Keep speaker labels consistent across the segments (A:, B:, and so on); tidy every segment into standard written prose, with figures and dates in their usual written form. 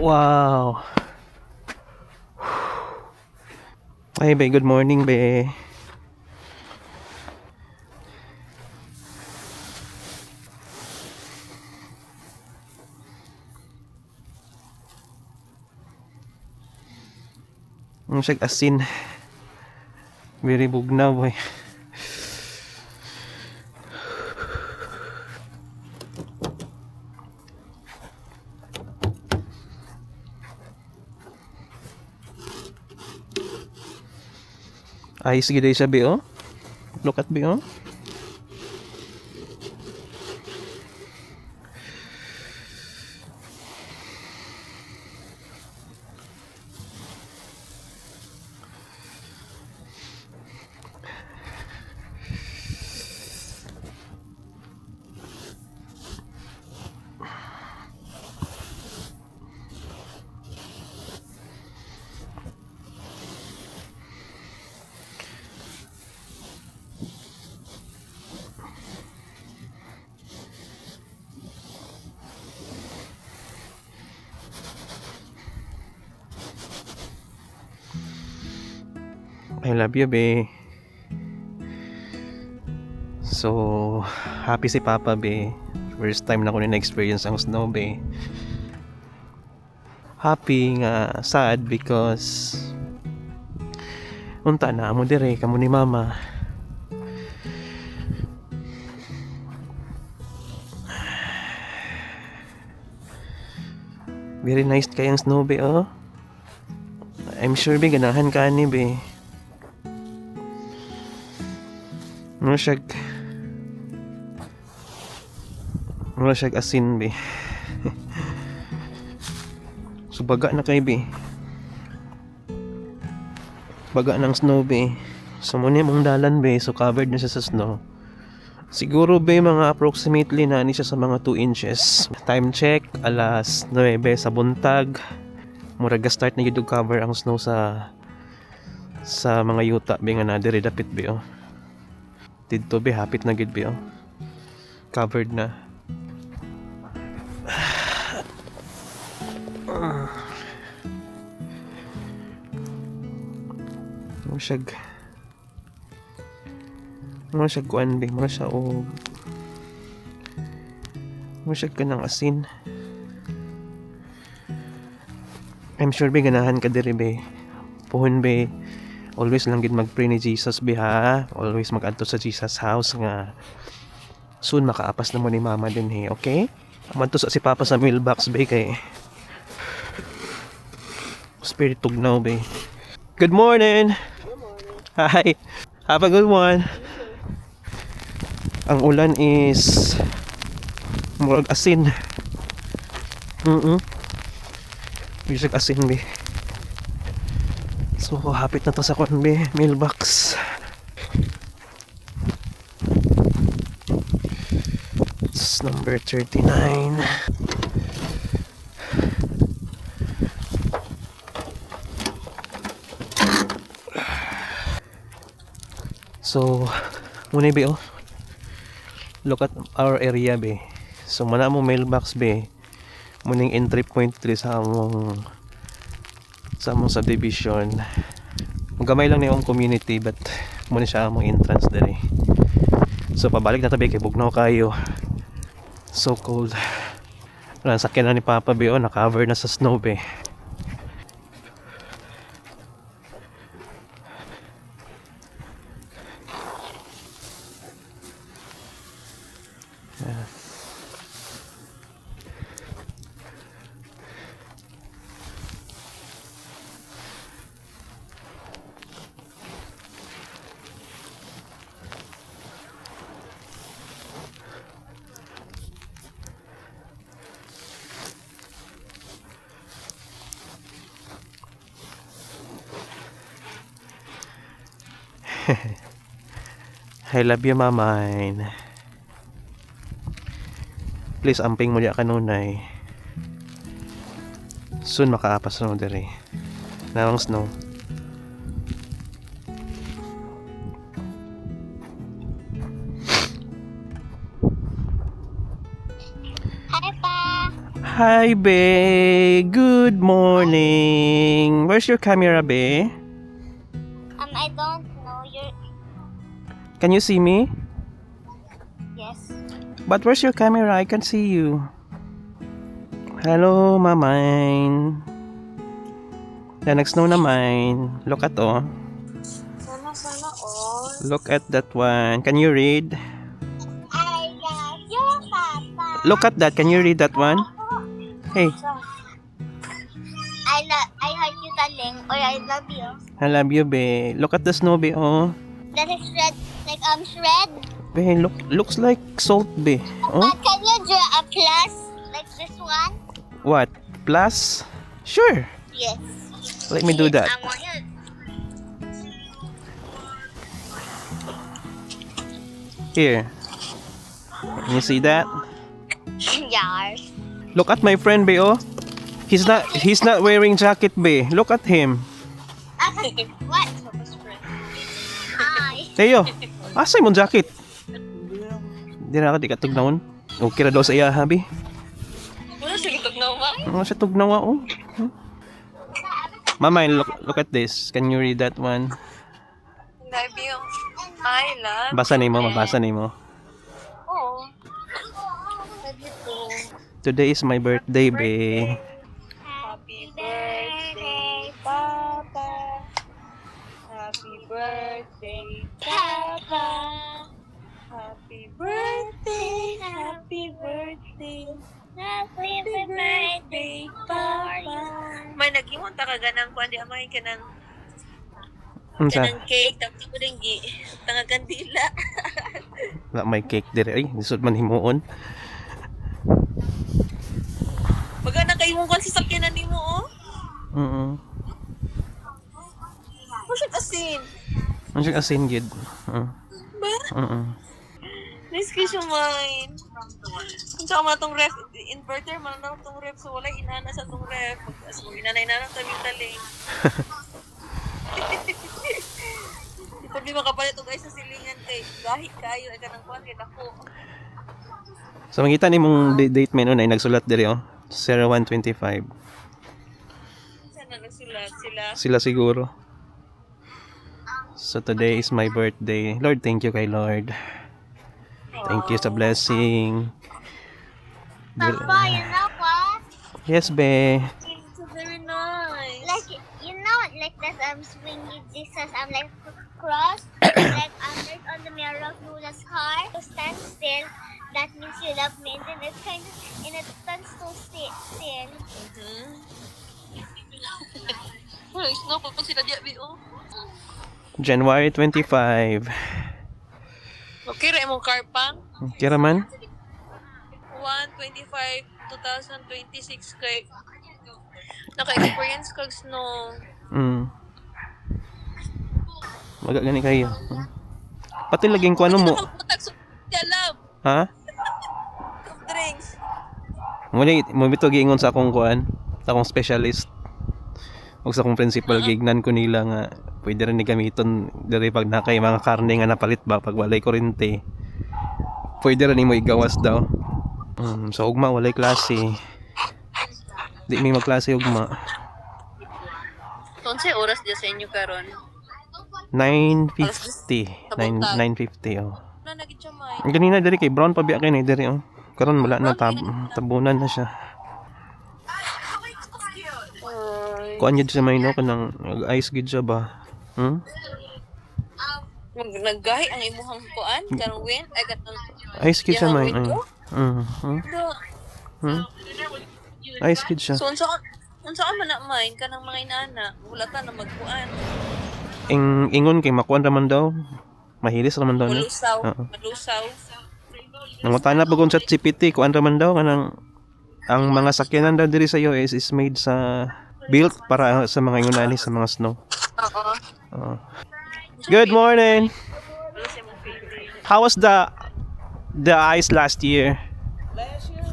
A: Wow. Ay, be, good morning, be. Ang siyag asin. Very bugnaw, boy. Ay, sige day siya, be, oh. Look at, be, oh. I love you, be. So, happy si Papa, be. First time na ko na-experience ang snow, be. Happy nga, sad because unta na amo dire kamo ni Mama. Very nice kayang snow, be, oh. I'm sure, be, ganahan ka ni, be. Ano siyag asin, be. So baga na kay, be. Baga ng snow, be. So muna mong dalan, be. So covered na siya sa snow. Siguro, be, mga approximately na siya sa mga 2 inches. Time check, alas 9 sa buntag. Muraga start na yung cover ang snow sa mga yuta, be, nga na dire dapit, be, oh. Dito, be, hapit na gid, be, oh. Covered na. Mo siyag kuan, be, mo siya og mo siyag ka ng asin. I'm sure, be, ganahan ka diri, be. Puhon, be, always lang gid mag-pray ni Jesus, be, ha. Always mag-adto sa Jesus house nga soon makaapas na mo ni Mama din, he, okay? Amanto sa si Papa sa mailbox, be, kay spirit tugnaw, be. Good morning. Hi. Have a good one. Ang ulan is murag asin. Bisag asin, be. So, hapit na to sa kon, be, mailbox. It's number 39. So, muna, be, oh. Look at our area, be. So, mana mo mailbox, be. Muning entry point diri sa among subdivision. Gamay lang na yung community, but muna siya among entrance diri. So, pabalik na tabi kay bugnaw kayo. So cold. Wala, sakyan na ni Papa, be, oh. Na-cover na sa snow, be. I love you, Mamine. Please, amping mo diya kanunay. Soon makaapas na mo diri. Nawang snow.
B: Hi, Pa.
A: Hi, Be. Good morning. Where's your camera, Be?
B: I don't know.
A: Can you see me?
B: Yes.
A: But where's your camera? I can see you. Hello, mamain. Yan, nag-snow naman. Look at oh.
B: Sana all.
A: Look at that one. Can you read?
B: I love you, Papa.
A: Look at that. Can you read that one? Hey,
B: I heard you darling, or I love you.
A: I love you, Be. Look at the snow, Be. Oh.
B: That is red, like shred.
A: Be, looks like salt, Be. Oh,
B: But can you draw a plus like this one?
A: what? Plus? Sure.
B: Yes.
A: Let me do that.
B: I want you.
A: Here. Can you see that?
B: Yes.
A: Look at my friend, Be. Oh. He's not wearing jacket, Be. Look at him.
B: What? Hi.
A: Teo, asa imong jacket? Di na ka di ka tugnawon. Okay ra daw sa iya, habi.
B: Wala siya tugnawa.
A: Ano siya tugnawa, oh. Mama, look at this. Can you read that one?
B: Love you. I love.
A: Basa nimo, mabasa nimo.
B: Oh. Love you too.
A: Today is my birthday, Be.
B: Happy birthday, Papa. Happy birthday, Papa. Happy birthday, happy birthday. Happy birthday, Papa. May naghimunta ka ganang kuan di amay ka ng
A: Unsa?
B: cake tapos ko ding tanga kandila.
A: Wala may cake dire. Ay, lisod man himuon.
B: Baga na kayo mong sa sakyanan nimo oh. Mo siya kasin.
A: Ano siya asin, gid?
B: Ba? Nice kayo mine. Kung saan man itong ref, inverter man na itong ref, so wala inana sa itong ref. As mo inana taming taling. Ito di makapalit ito guys sa silingan kay gahit kayo ay kanang kuhan kay dako.
A: So makita nimong date menu na nagsulat dire oh. 0125.
B: Saan na nagsulat sila?
A: Sila siguro. So today is my birthday. Lord, thank you kay Lord. Thank you sa blessing.
B: Papa, you know what?
A: Yes, Be.
B: It's very nice. Like, like that swinging Jesus, like cross, like there's on the mirror of Luna's heart. To stand still, that means you love me, and then it stands so still. Well, snow pa sila diya, oh.
A: January 25.
B: Okay, ra imong karpang?
A: Kira man?
B: 1/25/2026 kay naka-experience kag snow.
A: Maga gani kayo. Pati laging ko ano mo. Ha?
B: Drinks.
A: Mo bito giingon sa akong kuan, sa akong specialist. Ug sa akong principal gignan ko nila nga pwede rin ni gamiton diri pag nakay mga karne nga napalit ba pag walay kuryente. Pwede rin mo igawas daw. Sa ugma walay klase. Di may magklase ugma.
B: Unsay oras dia sa inyo karon?
A: 9:50. 9:50 oh.
B: Na nagit siya may.
A: Ganina diri kay brown pa biya kay ni diri oh. Karon wala na tabunan na siya. Kuan gyud siya may no kanang ice gyud siya ba?
B: Naggahi ang imuhang kuan karong win ay katong
A: Ice gyud siya may. Ice gyud siya.
B: So unsa man na main kanang mga inana wala ta na magkuan.
A: Ingon kay makuan raman daw. Mahilis raman daw ni.
B: Malusaw.
A: Nangutana pa kung chat GPT kuan raman daw kanang ang mga sakyanan daw diri sa US is made sa built para sa mga ingunani sa mga snow. Oo. Good morning. How was the ice last year?
C: Last year,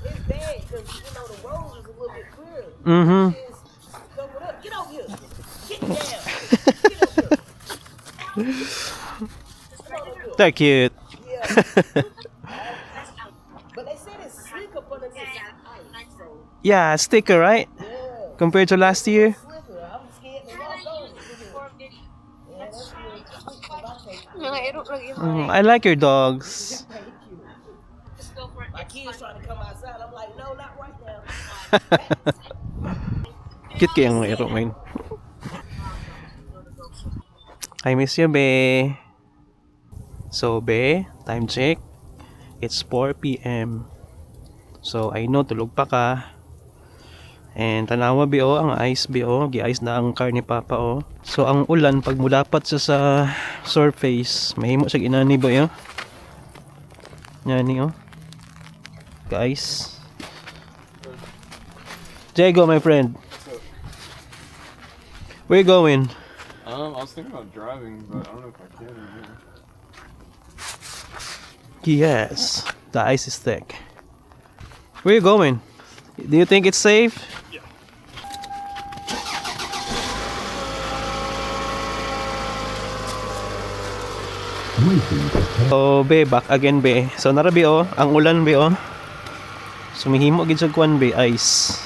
C: it bad because the road is a little bit clear. Get over here. Get down.
A: They're cute.
C: But they said
A: Yeah, sticker, right?
C: Yeah.
A: Compared to last year.
C: Slicker. I'm scared to walk those. Yeah, that's good.
A: I like your dogs.
C: Thank you. My kids trying to come outside. I'm like, no, not right now.
A: Cute kayang mga iro ngayon. I miss you, be. So, be, time check. It's 4 p.m. So, I know tulog pa ka. And tanawa, be, oh, ang ice, be, oh. Gi-ice na ang car ni Papa, oh. So, ang ulan, pag mulapat siya sa surface, mahimo siya ginani, boy, oh. Yan, oh. Guys. Diego, my friend. Where you going?
D: I was thinking about driving, but I don't know if I can. Or
A: Yes, the ice is thick. Where you going? Do you think it's safe?
D: Yeah.
A: So, be, back again, be. So, narabi, oh. Ang ulan, be, oh. Sumihimo, gid sa kuwan, be. Ice.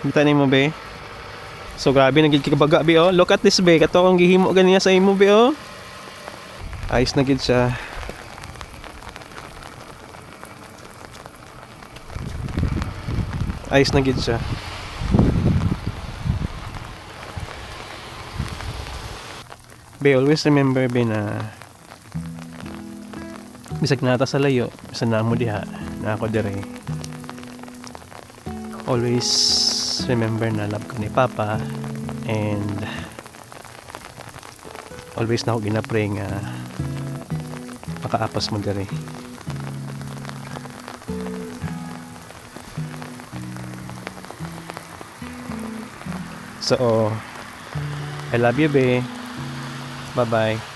A: Kita ni mo, be. So, grabe, nagigit kabaga, be, oh. Look at this, be. Kato akong gihimo ganiya sa imo, be, oh. Ice na gid siya. Ice na gid siya. Be, always remember, be, na bisag nata sa layo, bisa na mo diha, na ako dire. Always remember na love ko ni Papa, and always na ako ginapray nga makaapas mo dire. So, I love you, be. Bye-bye.